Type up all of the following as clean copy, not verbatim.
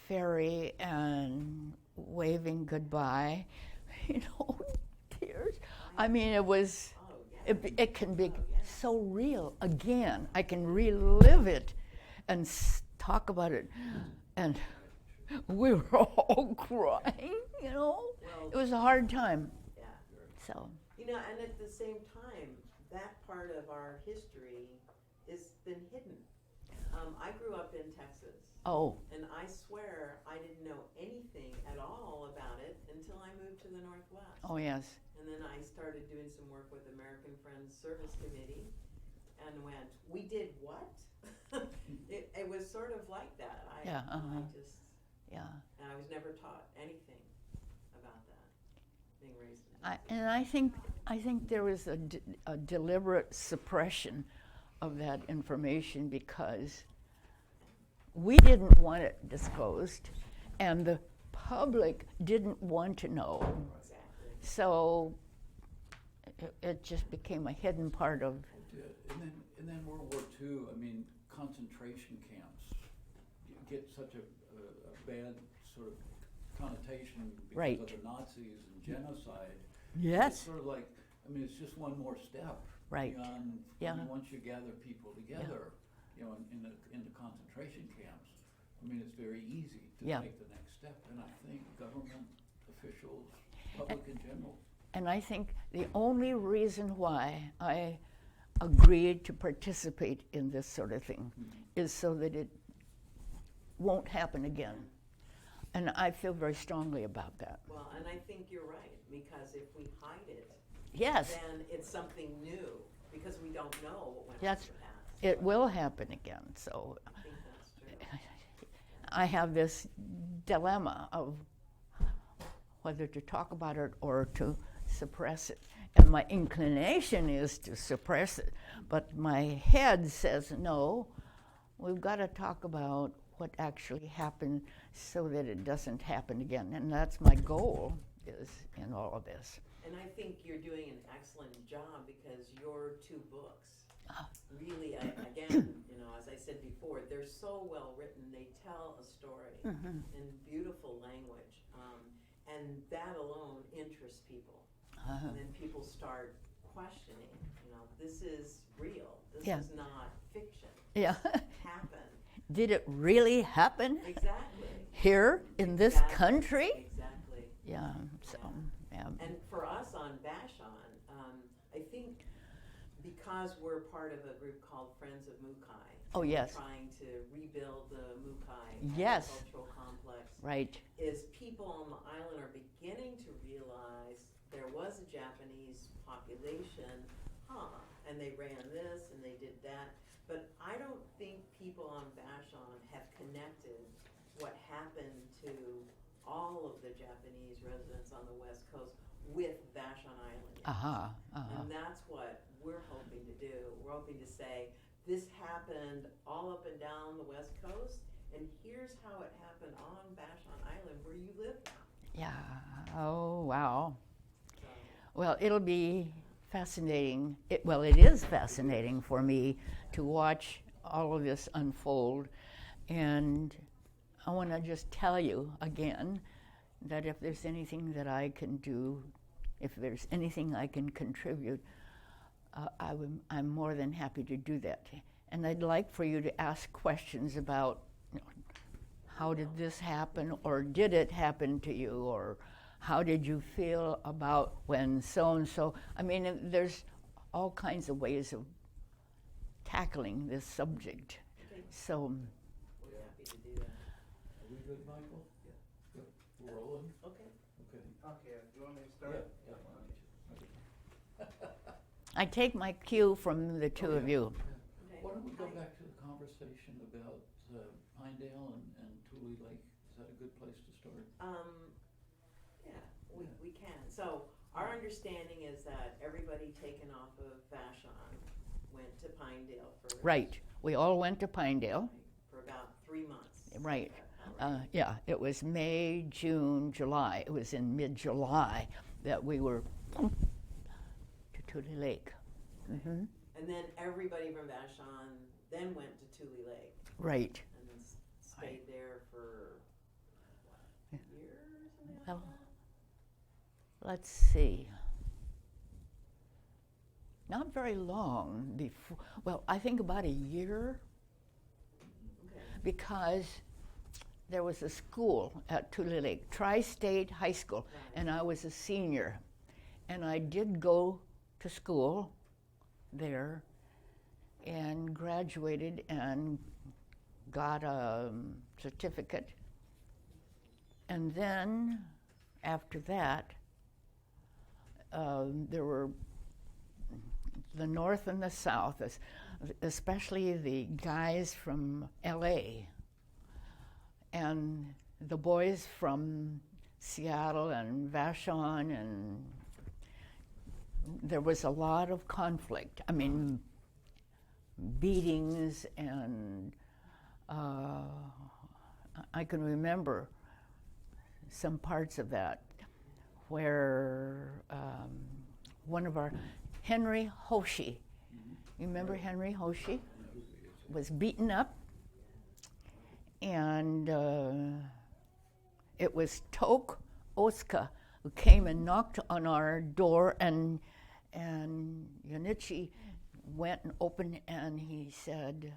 ferry and waving goodbye, tears. I mean, it can be so real. Again, I can relive it and talk about it. And we were all crying, Well, it was a hard time. Yeah. So. And at the same time, that part of our history has been hidden. I grew up in Texas. Oh. And I swear I didn't know anything at all about it until I moved to the Northwest. Oh, yes. And then I started doing some work with American Friends Service Committee and went, we did what? It was sort of like that. Yeah. And I was never taught anything about that, being raised in Texas. And I think there was a deliberate suppression of that information because we didn't want it disclosed, and the public didn't want to know. Exactly. So it just became a hidden part of. And then World War II. I mean, concentration camps get such a bad sort of connotation because Right. of the Nazis and genocide. Yes. It's sort of like, it's just one more step. Right. Beyond, Yeah. Once you gather people together, in the concentration camps, it's very easy to take the next step. And I think government officials, public in general. And I think the only reason why I agreed to participate in this sort of thing is so that it won't happen again. And I feel very strongly about that. Well, and I think you're right, because if we hide it, Yes. then it's something new, because we don't know what went That's- in the past. It will happen again. So I think that's true. I have this dilemma of whether to talk about it or to suppress it. And my inclination is to suppress it. But my head says, no, we've got to talk about what actually happened so that it doesn't happen again. And that's my goal is in all of this. And I think you're doing an excellent job, because your two books really, again, as I said before, they're so well written. They tell a story in beautiful language, and that alone interests people. And then people start questioning. This is real. This is not fiction. Yeah. It happened. Did it really happen? Exactly. Here in this country? Exactly. Yeah. So. Yeah. And for us on Vashon, I think because we're part of a group called Friends of Mukai, Oh, yes. trying to rebuild the Mukai Yes. agricultural complex, Right. is people on the island are beginning to realize there was a Japanese population, and they ran this and they did that. But I don't think people on Vashon have connected what happened to all of the Japanese residents on the West Coast with Vashon Island. And that's what we're hoping to do. We're hoping to say, this happened all up and down the West Coast, and here's how it happened on Vashon Island where you live now. Yeah. Oh, wow. So, Well, it'll be fascinating. It is fascinating for me to watch all of this unfold. And I want to just tell you again that if there's anything that I can do, if there's anything I can contribute, I'm more than happy to do that. And I'd like for you to ask questions about, how did this happen, or did it happen to you, or how did you feel about when so-and-so? I mean, there's all kinds of ways of tackling this subject. Okay. So, we're happy to do that. Are we good, Michael? Yeah. Good. We're rolling? Okay. Okay. Okay, do you want me to start? Yeah. I take my cue from the two of you. Okay. Why don't we go back to the conversation about Pinedale and Tule Lake? Is that a good place to start? Yeah, we can. So our understanding is that everybody taken off of Vashon went to Pinedale first. Right. We all went to Pinedale. For about 3 months. Right. Yeah, it was May, June, July. It was in mid-July that we were to Tule Lake. Mm-hmm. And then everybody from Vashon then went to Tule Lake Right. and then stayed there for let's see, not very long before, well, I think about a year, Okay. because there was a school at Tule Lake, Tri-State High School, Right. and I was a senior. And I did go to school there and graduated and got a certificate. And then after that, there were the North and the South, especially the guys from LA and the boys from Seattle and Vashon, and there was a lot of conflict. I mean, beatings, and I can remember some parts of that where one of our, Henry Hoshi, you remember Henry Hoshi? Was beaten up, and it was Tok Oska who came and knocked on our door, and Yoneichi went and opened, and he said,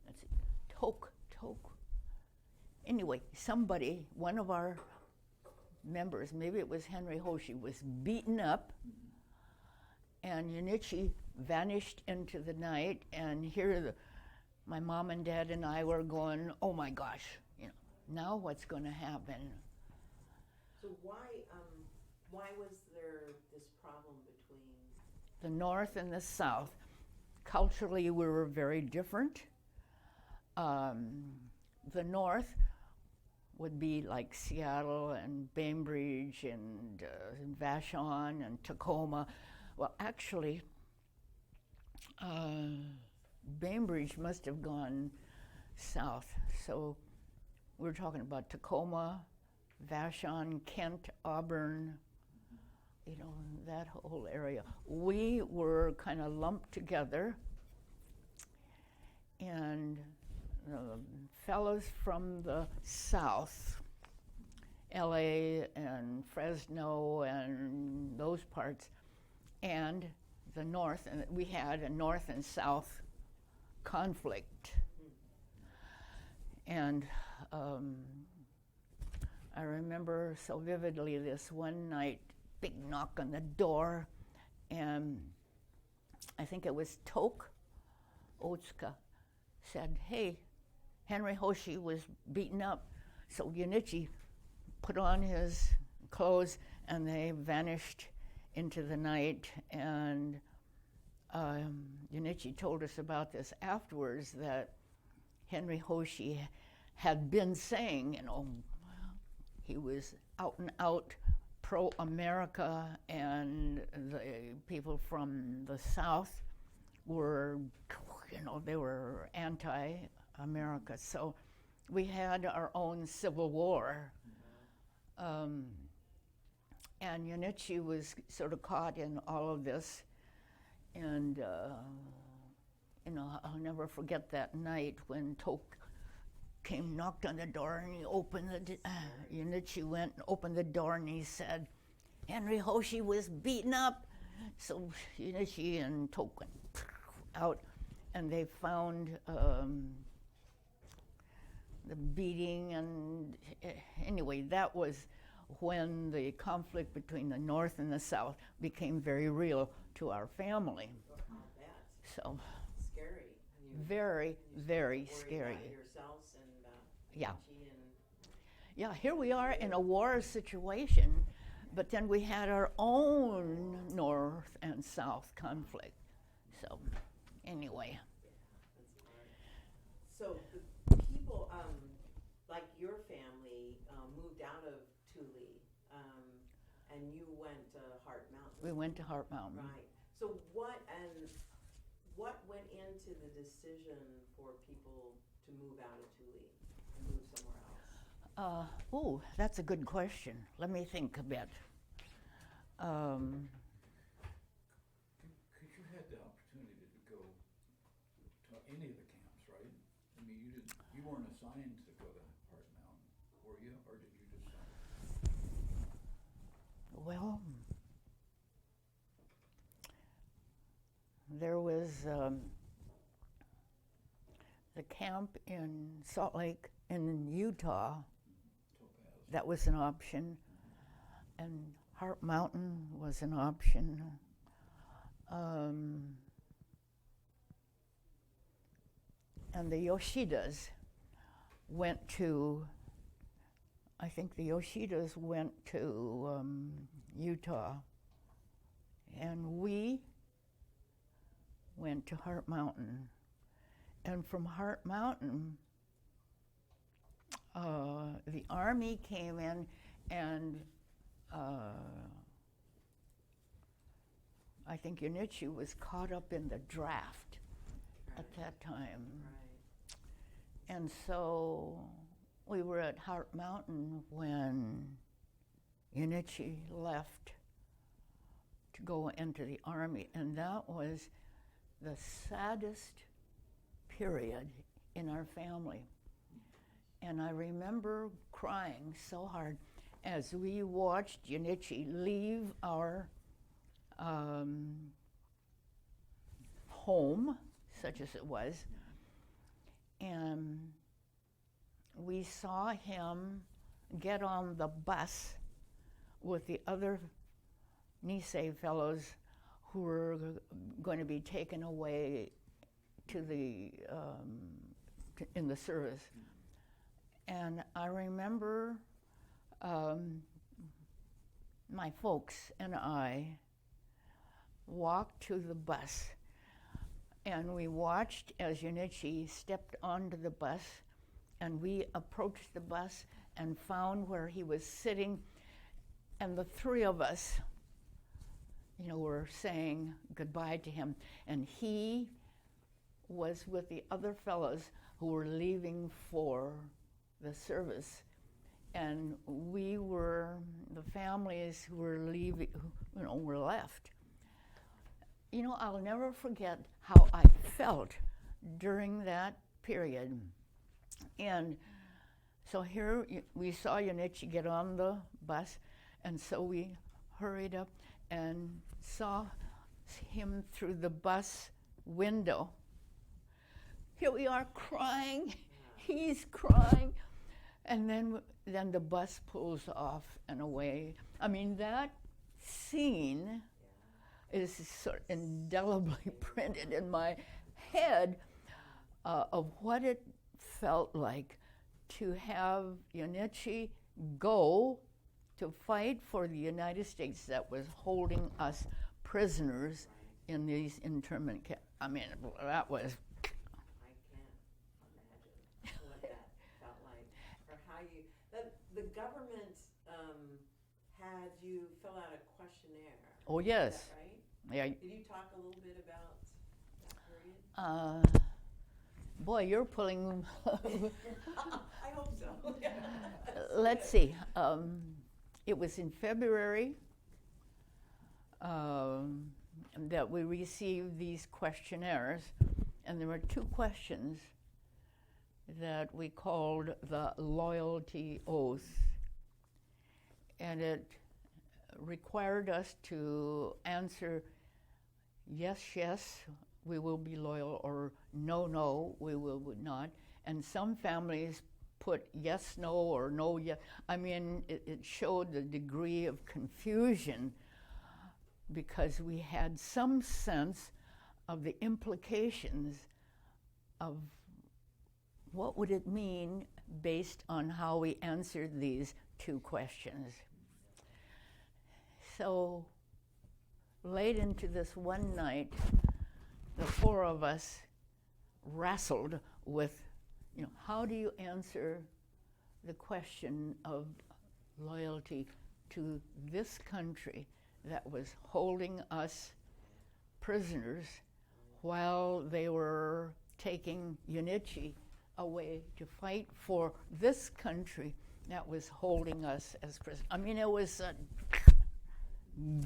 let's see, Tok. Anyway, somebody, one of our members, maybe it was Henry Hoshi, was beaten up, and Yoneichi vanished into the night, and here my mom and dad and I were going, oh my gosh, now what's going to happen? So why was there this problem between? The North and the South. Culturally, we were very different. The North would be like Seattle and Bainbridge and Vashon and Tacoma. Well, actually, Bainbridge must have gone south. So we're talking about Tacoma, Vashon, Kent, Auburn, that whole area. We were kind of lumped together, and the fellows from the south, LA and Fresno and those parts, and the north, and we had a north and south conflict. And I remember so vividly this one night, big knock on the door, and I think it was Tok Otsuka said, hey, Henry Hoshi was beaten up. So Yoneichi put on his clothes, and they vanished into the night. And Yoneichi told us about this afterwards, that Henry Hoshi had been saying, he was out and out pro-America, and the people from the South were, they were anti-America. So we had our own civil war. And Yoneichi was sort of caught in all of this. And, I'll never forget that night when Tok came, knocked on the door, and he opened Yoneichi went and opened the door, and he said, Henry Hoshi was beaten up. So Yoneichi and Tok went out, and they found the beating, and anyway, that was when the conflict between the North and the South became very real to our family. I'll bet. So Scary. very, very Worry scary. about yourselves and Yeah. Yoneichi and Yeah, here we are in a war situation, but then we had our own North and South conflict. So anyway, that's hard. So the people, like your family, moved out of Tule, and you went to Heart Mountain. we went to Heart Mountain. Right. So what went into the decision for people to move out of Tule and move somewhere else? That's a good question. Let me think a bit. Because you had the opportunity to go to any of the camps, right? I mean, you weren't assigned to go to Heart Mountain, were you? Or did you just Well, there was the camp in Salt Lake in Utah. That was an option. And Heart Mountain was an option. And the Yoshidas went to, I think the Yoshidas went to Utah. And we went to Heart Mountain. And from Heart Mountain, the Army came in and I think Yoneichi was caught up in the draft at that time. Right. And so we were at Heart Mountain when Yoneichi left to go into the Army, and that was the saddest period in our family. And I remember crying so hard as we watched Yoneichi leave our home, such as it was, and we saw him get on the bus with the other Nisei fellows who were going to be taken away to the in the service. And I remember my folks and I walked to the bus, and we watched as Yoneichi stepped onto the bus, and we approached the bus and found where he was sitting, and the three of us, were saying goodbye to him, and he was with the other fellows who were leaving for the service, and we were the families who were leaving, were left. I'll never forget how I felt during that period. And so here we saw Yoneichi get on the bus, and so we hurried up and saw him through the bus window. Here we are crying, he's crying, and then the bus pulls off and away. I mean, that scene is sort of indelibly printed in my head of what it felt like to have Yoneichi go to fight for the United States that was holding us prisoners in these internment camps. I mean, that was... I can't imagine what that felt like, or how you... The government had you fill out a questionnaire. Oh, yes. Is that right? Yeah. Did you talk a little bit about that period? Boy, you're pulling... I hope so. Let's see. It was in February that we received these questionnaires, and there were two questions that we called the loyalty oath, and it required us to answer yes, yes, we will be loyal, or no, no, we will not. And some families put yes, no, or no, yes. I mean, it showed the degree of confusion because we had some sense of the implications of what would it mean based on how we answered these two questions. So late into this one night, the four of us wrestled with, how do you answer the question of loyalty to this country that was holding us prisoners while they were taking Yoneichi away to fight for this country that was holding us as prisoners. I mean, it was a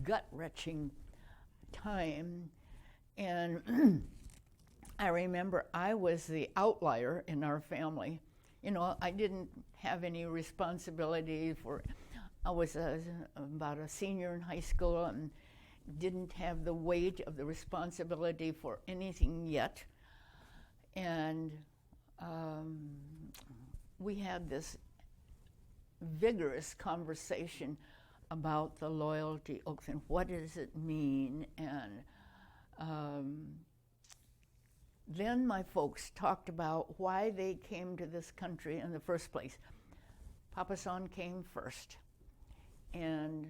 gut-wrenching time, and I remember I was the outlier in our family. I didn't have any responsibility for I was about a senior in high school and didn't have the weight of the responsibility for anything yet. And we had this vigorous conversation about the loyalty oath and what does it mean. And then my folks talked about why they came to this country in the first place. Papa Son came first, and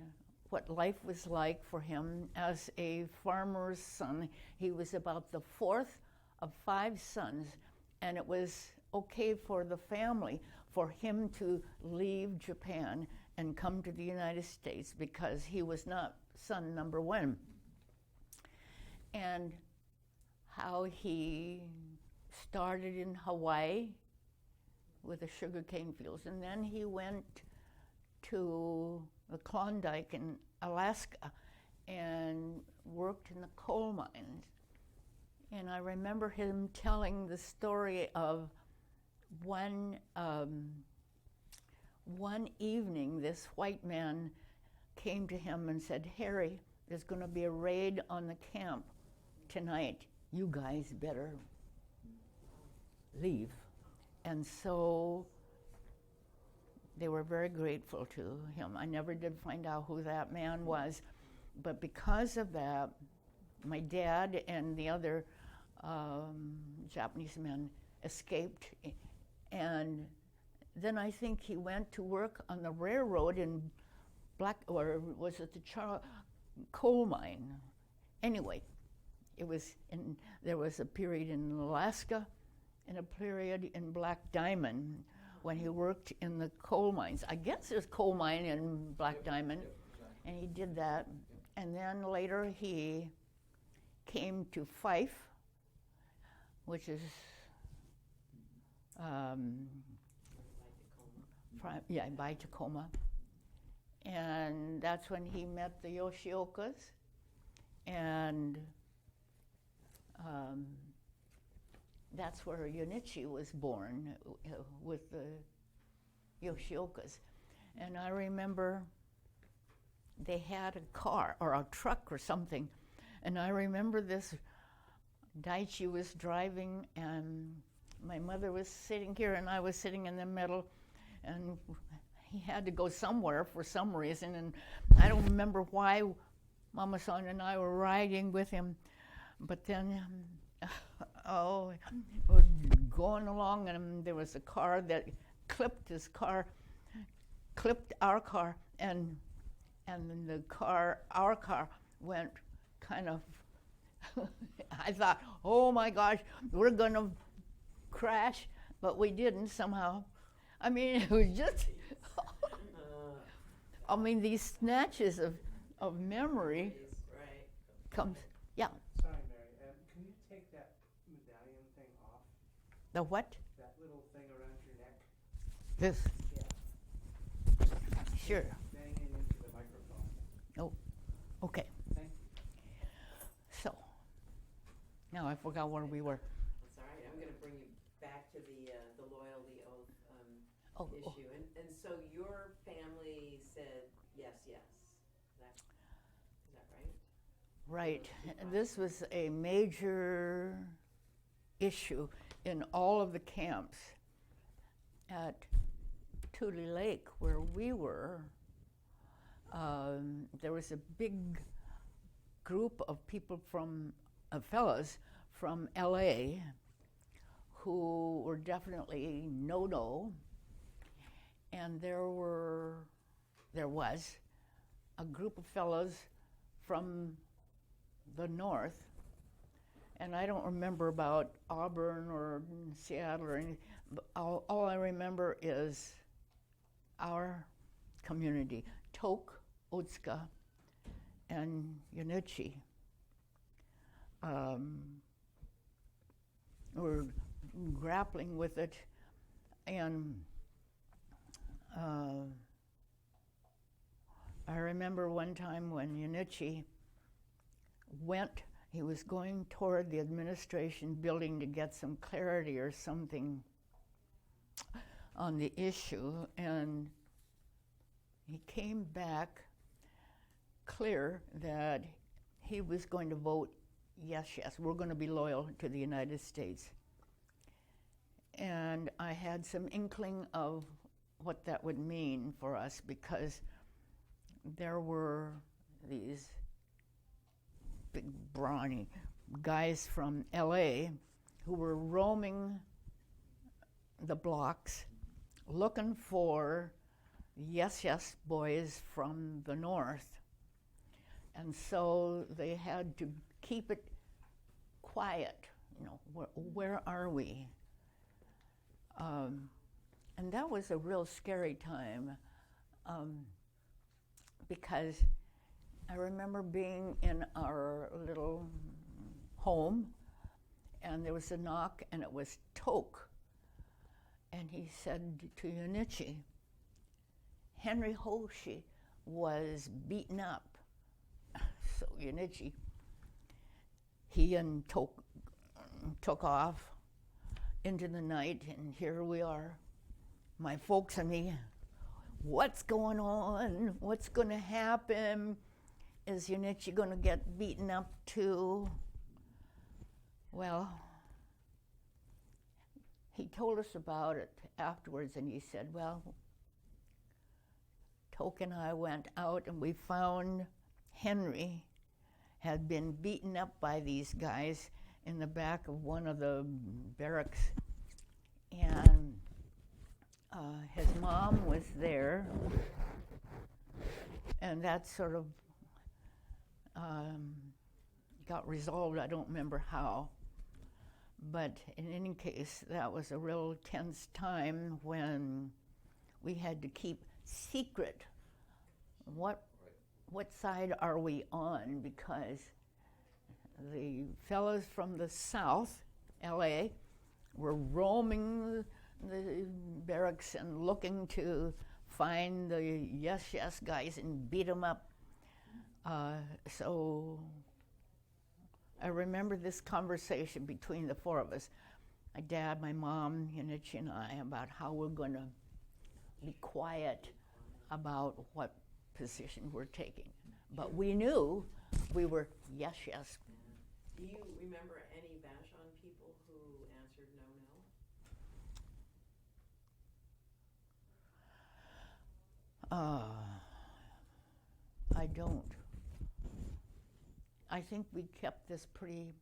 what life was like for him as a farmer's son. He was about the fourth of 5 sons, and it was okay for the family for him to leave Japan and come to the United States because he was not son number 1. And how he started in Hawaii with the sugarcane fields, and then he went to the Klondike in Alaska and worked in the coal mines. And I remember him telling the story of one evening this white man came to him and said, "Harry, there's going to be a raid on the camp tonight. You guys better leave." And so they were very grateful to him. I never did find out who that man was, but because of that, my dad and the other Japanese men escaped. And then I think he went to work on the railroad in or was it the coal mine? Anyway, there was a period in Alaska and a period in Black Diamond when he worked in the coal mines. I guess there's coal mine in Black Diamond, and he did that. And then later he came to Fife, which is by Tacoma. And that's when he met the Yoshiokas, and that's where Yoneichi was born, with the Yoshiokas. And I remember they had a car or a truck or something, and I remember this Daichi was driving, and my mother was sitting here and I was sitting in the middle, and he had to go somewhere for some reason, and I don't remember why Mama Son and I were riding with him, but then we're going along, and there was a car that clipped our car, and our car went kind of, I thought, oh my gosh, we're gonna crash, but we didn't somehow. I mean, it was just, I mean, these snatches of memory comes, yeah. Sorry, Mary, can you take that medallion thing off? The what? That little thing around your neck? This? Yeah. Sure. Banging into the microphone. Oh, okay. Thank you. So, now I forgot where we were. That's all right. I'm going to bring you back to the loyalty oath issue. And so your family said yes. Is that right? Right. This was a major issue in all of the camps. At Tule Lake, where we were, there was a big group of people fellas from LA who were definitely no, and there was a group of fellows from the north, and I don't remember about Auburn or Seattle or anything, but all I remember is our community, Tok, Otsuka, and Yoneichi. We're grappling with it, and I remember one time when Yoneichi he was going toward the administration building to get some clarity or something on the issue, and he came back clear that he was going to vote yes, we're going to be loyal to the United States. And I had some inkling of what that would mean for us, because there were these big brawny guys from LA who were roaming the blocks looking for yes boys from the north. And so they had to keep it quiet, you know, where are we? And that was a real scary time, because I remember being in our little home, and there was a knock, and it was Toke. And he said to Yoneichi, Henry Hoshi was beaten up. So Yoneichi, he and Toke took off into the night, and here we are, my folks and me. What's going on? What's going to happen? Is Yoneichi going to get beaten up too? Well, he told us about it afterwards, and he said, well, Toke and I went out and we found Henry had been beaten up by these guys in the back of one of the barracks, and his mom was there, and that sort of got resolved. I don't remember how, but in any case, that was a real tense time when we had to keep secret what side are we on, because the fellows from the south, LA, were roaming the barracks and looking to find the yes guys and beat them up. So I remember this conversation between the four of us, my dad, my mom, Yoneichi, and I, about how we're going to be quiet about what position we're taking. But we knew we were yes. Do you remember any Vashon people who answered no? I don't. I think we kept this pretty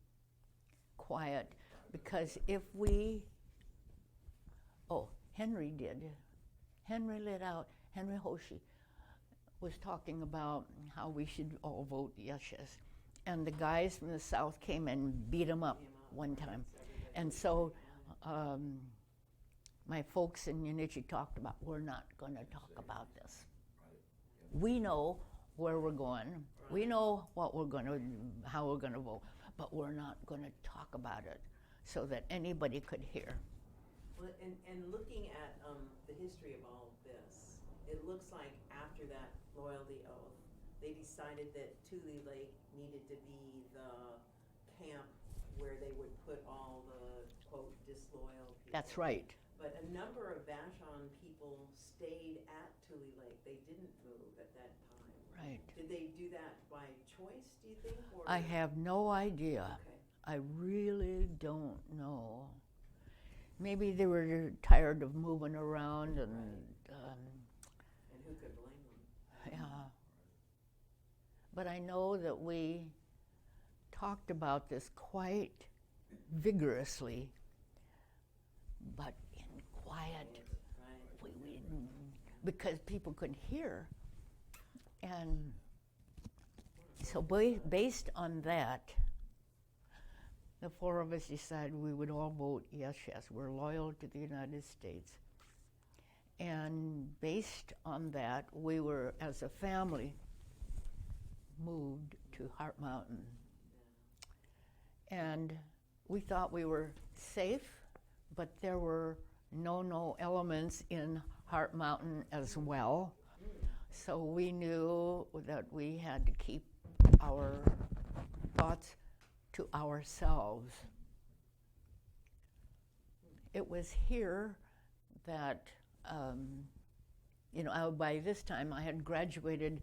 quiet, because if we, Henry did. Henry lit out, Henry Hoshi was talking about how we should all vote yes. And the guys from the south came and beat him up one time. And so my folks in Yoneichi talked about, we're not going to talk about this. We know where we're going. We know what we're going to, how we're going to vote, but we're not going to talk about it so that anybody could hear. Well, and looking at the history of all of this, it looks like after that loyalty oath, they decided that Tule Lake needed to be the camp where they would put all the, quote, disloyal people. That's right. But a number of Vashon people stayed at Tule Lake. They didn't move at that time. Right. Did they do that by choice, do you think? Or I have no idea. Okay. I really don't know. Maybe they were tired of moving around and And who could blame them? yeah. But I know that we talked about this quite vigorously, but in quiet. Right. We because people could hear. And so based on that, the four of us decided we would all vote yes. We're loyal to the United States. And based on that, we were, as a family, moved to Heart Mountain. And we thought we were safe, but there were no elements in Heart Mountain as well. So we knew that we had to keep our thoughts to ourselves. It was here that by this time I had graduated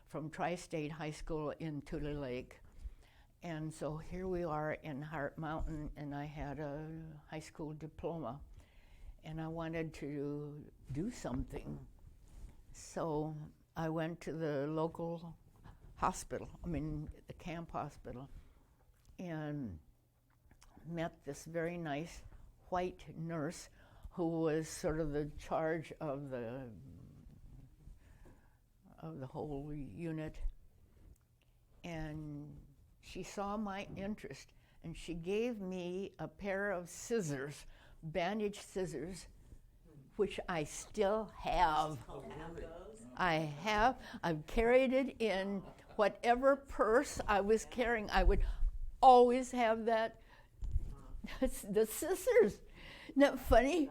from Tri-State High School in Tule Lake. And so here we are in Heart Mountain, and I had a high school diploma, and I wanted to do something. So I went to the local hospital, the camp hospital, and met this very nice white nurse who was sort of the charge of the whole unit. And she saw my interest, and she gave me a pair of scissors, bandage scissors, which I still have. I've carried it in whatever purse I was carrying. I would always have that, the scissors. Isn't that funny?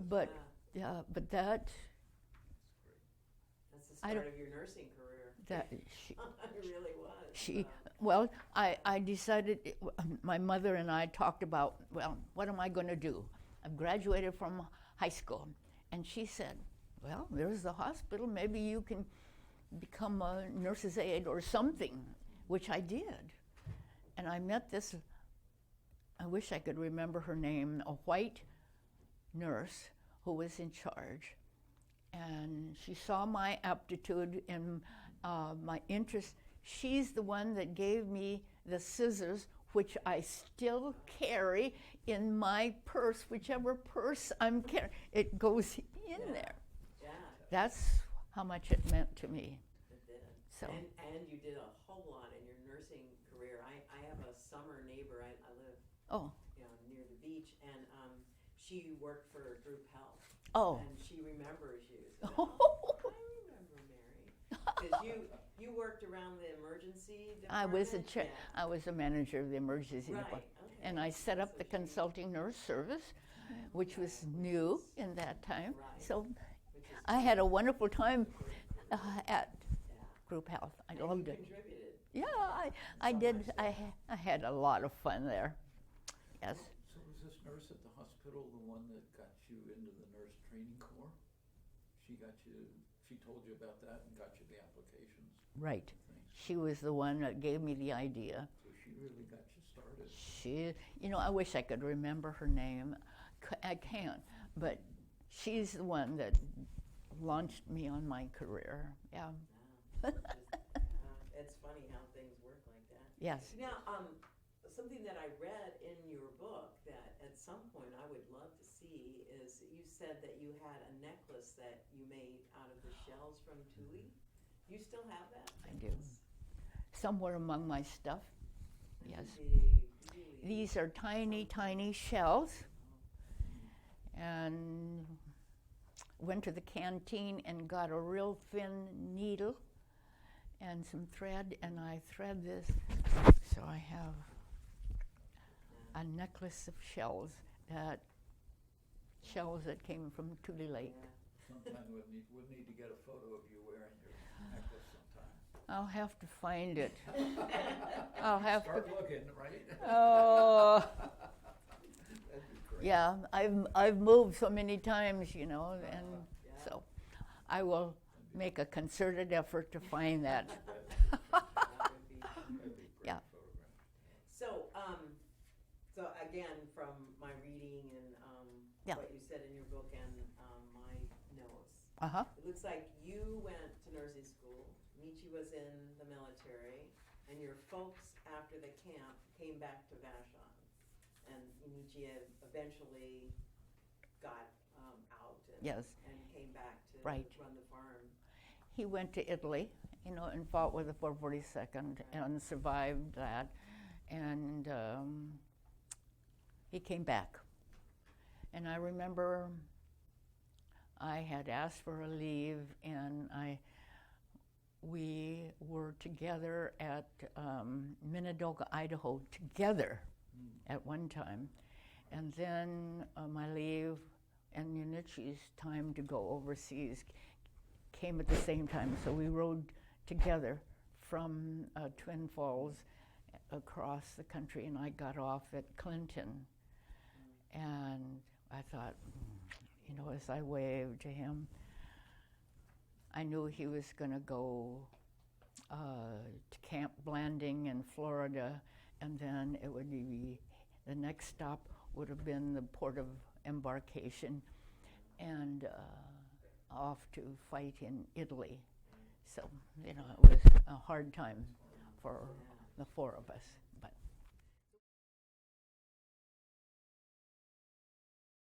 But, yeah, but that. That's the start of your nursing career. That It really was. Well, I decided, my mother and I talked about, what am I going to do? I've graduated from high school. And she said, well, there's the hospital. Maybe you can become a nurse's aide or something, which I did. And I met this, I wish I could remember her name, a white nurse who was in charge. And she saw my aptitude and my interest. She's the one that gave me the scissors, which I still carry in my purse, whichever purse I'm carrying. It goes in there. Yeah. That's how much it meant to me. It did. So. And you did a whole lot in your nursing career. I have a summer neighbor. I live near the beach, and she worked for Group Health. Oh. And she remembers you. So, I remember Mary. Because you worked around the emergency department. I was a manager of the emergency Right, department. okay. And I set up the consulting nurse service, which was new in that time. Right. So Which is I had a wonderful time at yeah. Group Health. I And loved you it. contributed. Yeah, I So did. much I had a lot of fun there. Yes. So was this nurse at the hospital the one that got you into the nurse training corps? She told you about that and got you the applications? Right. Things. She was the one that gave me the idea. So she really got you started. I wish I could remember her name. I can't, but she's the one that launched me on my career. Yeah. It's funny how things work like that. Yes. Now, something that I read in your book that at some point I would love to see is you said that you had a necklace that you made out of the shells from Tule. You still have that? I do. Somewhere among my stuff. Yes. Really These are tiny, tiny shells. And went to the canteen and got a real thin needle and some thread, and I thread this. So I have a necklace of shells that came from Tule Lake. Sometime we'll need to get a photo of you wearing your necklace sometime. I'll have to find it. I'll have to. Start looking, right? Oh. That'd be great. Yeah, I've moved so many times, and Yeah. so I will make a concerted effort to find that. That would be That'd be a great Yeah. photograph. So again, from my reading and Yeah. what you said in your book and my notes, Uh-huh. it looks like you went to nursing school. Michi was in the military, and your folks after the camp came back to Vashon, and Michi eventually got out and, Yes. and came back to Right. run the farm. He went to Italy, and fought with the 442nd and survived that. And he came back. And I remember I had asked for a leave, and we were together at Minidoka, Idaho, together at one time. And then my leave and Yoneichi's time to go overseas came at the same time. So we rode together from Twin Falls across the country, and I got off at Clinton. And I thought, as I waved to him, I knew he was going to go to Camp Blanding in Florida, and then it would be the next stop would have been the port of embarkation, and off to fight in Italy. So, you know, it was a hard time for the four of us.